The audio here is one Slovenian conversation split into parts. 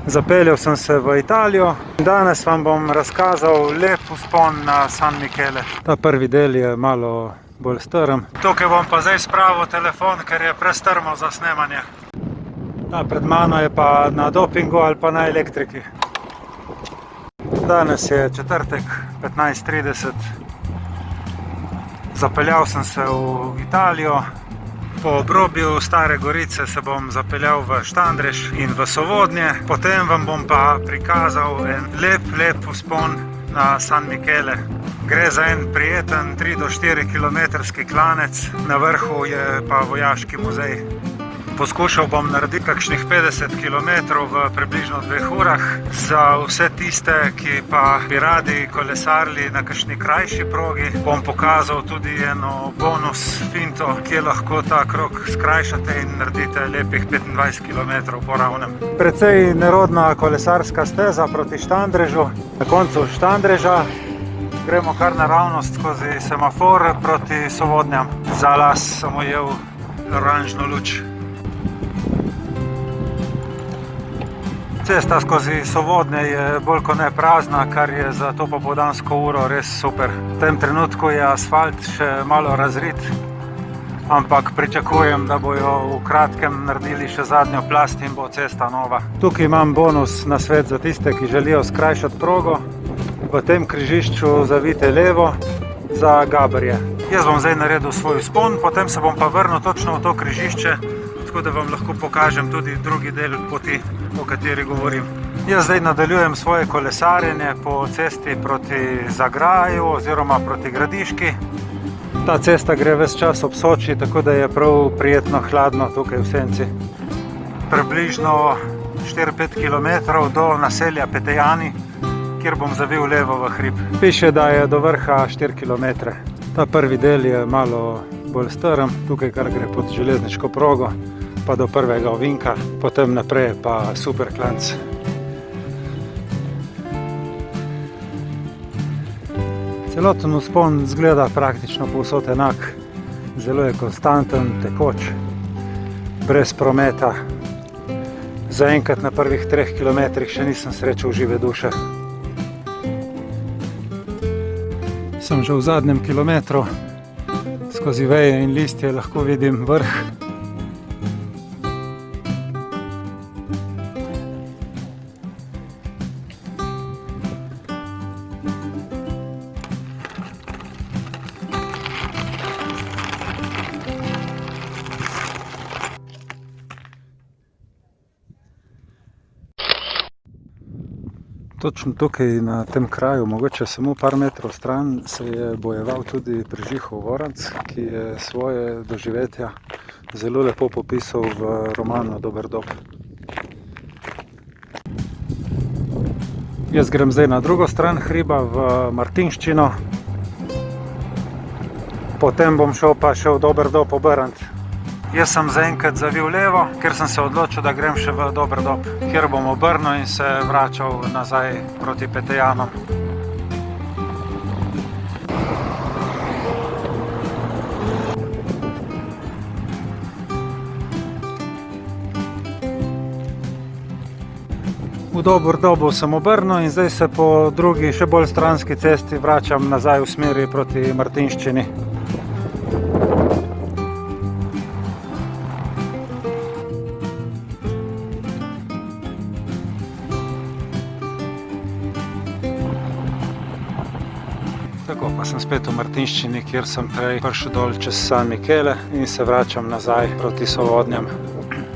Zapeljal sem se v Italijo. Danes vam bom razkazal lep vzpon na San Michele. Ta prvi del je malo bolj strm. Tukaj bom pa zdaj spravil telefon, ker je prestrmo za snemanje. Ta pred mano je pa na dopingu ali pa na elektriki. Danes je četrtek, 15:30. Zapeljal sem se v Italijo. Po obrobju Stare Gorice se bom zapeljal v Štandrež in v Sovodnje. Potem vam bom pa prikazal en lep vzpon na San Michele. Gre za en prijeten 3 do 4 kilometrski klanec, na vrhu je pa vojaški muzej. Poskušal bom narediti kakšnih 50 km v približno 2 urah. Za vse tiste, ki pa bi radi kolesarili na kakšni krajši progi, bom pokazal tudi eno bonus finto, kje lahko ta krog skrajšate in naredite lepih 25 km po ravnem. Precej nerodna kolesarska steza proti Štandrežu. Na koncu Štandreža gremo kar naravnost skozi semafor proti Sovodnjam. Za las sem ujel oranžno luč. Cesta skozi Sovodnje je bolj kot ne prazna, kar je za to popoldansko uro res super. V tem trenutku je asfalt še malo razrit, ampak pričakujem, da bojo v kratkem naredili še zadnjo plast in bo cesta nova. Tukaj imam bonus na svet za tiste, ki želijo skrajšati progo. V tem križišču zavite levo za Gaberje. Jaz bom zdaj naredil svoj vzpon, potem se bom pa vrnil točno v to križišče, tako da vam lahko pokažem tudi drugi del poti, o kateri govorim. Jaz zdaj nadaljujem svoje kolesarjenje po cesti proti Zagraju oziroma proti Gradiški. Ta cesta gre ves čas ob Soči, tako da je prav prijetno hladno tukaj v senci. Približno 4-5 km do naselja Petejani, kjer bom zavil levo v hrib. Piše, da je do vrha 4 km. Ta prvi del je malo bolj strm, tukaj kar gre pod železniško progo, pa do prvega ovinka, potem naprej pa super klanc. Celoten vzpon zgleda praktično povsod enak, zelo je konstanten, tekoč, brez prometa. Zaenkrat na prvih 3 km še nisem srečal žive duše. Sem že v zadnjem kilometru, skozi veje in listje lahko vidim vrh. Točno tukaj na tem kraju, mogoče samo par metrov stran, se je bojeval tudi Prežihov Voranc, ki je svoje doživetja zelo lepo popisal v romanu Dober dob. Jaz grem zdaj na drugo stran hriba v Martinščino, potem bom šel pa še v Dober dob obrniti. Jaz sem zaenkrat zavil levo, ker sem se odločil, da grem še v Dober dob, kjer bom obrnil in se vračal nazaj proti Petejanom. V Dober dobu sem obrnil in zdaj se po drugi, še bolj stranski cesti vračam nazaj v smeri proti Martinščini. Tako pa sem spet v Martinščini, kjer sem prej prišel dol čez San Michele in se vračam nazaj proti Sovodnjam.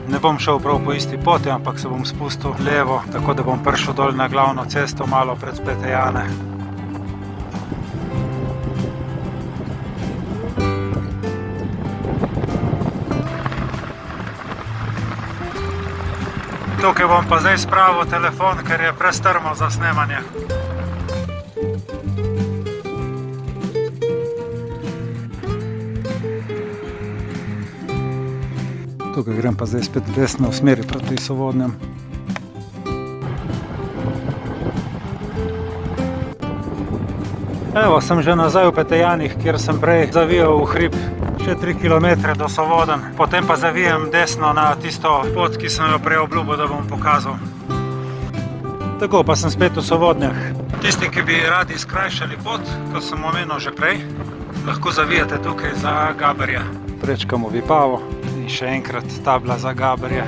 Ne bom šel prav po isti poti, ampak se bom spustil levo, tako da bom prišel dol na glavno cesto malo pred Petejane. Tukaj bom pa zdaj spravil telefon, ker je prestrmo za snemanje. Tukaj grem pa zdaj spet desno v smeri proti Sovodnjam. Evo, sem že nazaj v Petejanih, kjer sem prej zavijal v hrib. Še 3 km do Sovodenj, potem pa zavijem desno na tisto pot, ki sem jo prej obljubil, da bom pokazal. Tako pa sem spet v Sovodnjah. Tisti, ki bi radi skrajšali pot, kot sem omenil že prej, lahko zavijete tukaj za Gaberja. Prečkamo Vipavo in še enkrat tabla za Gaberja.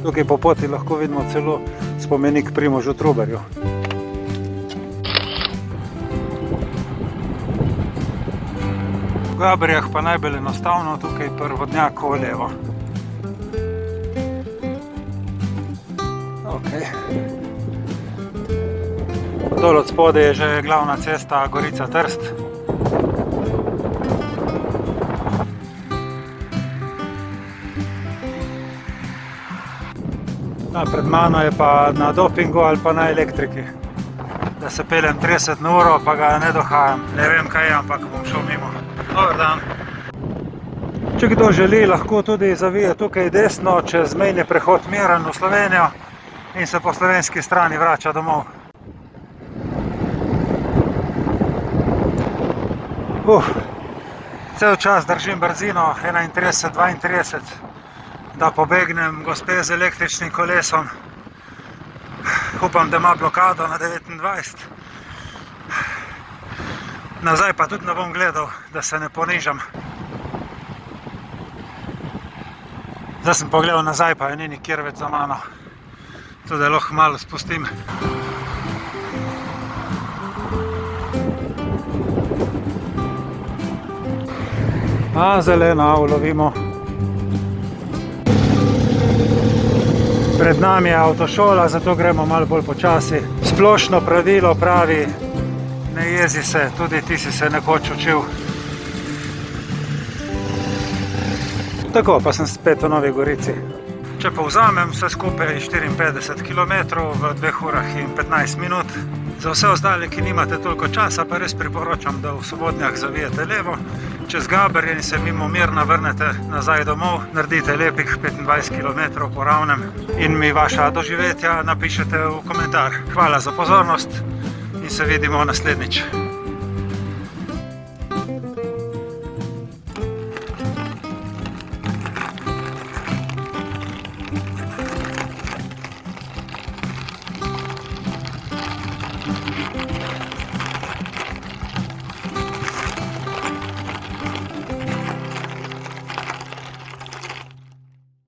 Tukaj po poti lahko vidimo celo spomenik Primožu Trubarju. V Gaberjah pa najbolj enostavno, tukaj pri vodnjaku levo. Dol od spode je že glavna cesta Gorica-Trst. Pred mano je pa na dopingu ali pa na elektriki. Da se peljem 30 na uro, pa ga ne dohajam. Ne vem kaj je, ampak bom šel mimo. Dobar dan. Če kdo želi, lahko tudi zavije tukaj desno čez mejni prehod Miren v Slovenijo in se po slovenski strani vrača domov. Cel čas držim brzino 31-32, da pobegnem gospe z električnim kolesom. Upam, da ima blokado na 29. Nazaj pa tudi ne bom gledal, da se ne ponižam. Zdaj sem pogledal nazaj, pa je ni nikjer več za mano. Tudi lahko malo spustim. Zelena ulovimo. Pred nami je avtošola, zato gremo malo bolj počasi. Splošno pravilo pravi, ne jezi se, tudi ti si se nekoč učil. Tako, pa sem spet v Novi Gorici. Če povzamem, vse skupaj 54 km v 2 urah in 15 minut. Za vse ostale, ki nimate toliko časa, pa res priporočam, da v Sovodnjah zavijete levo, čez Gaberje in se mimo Mirna vrnete nazaj domov, naredite lepih 25 km po ravnem in mi vaša doživetja napišete v komentar. Hvala za pozornost in se vidimo naslednjič.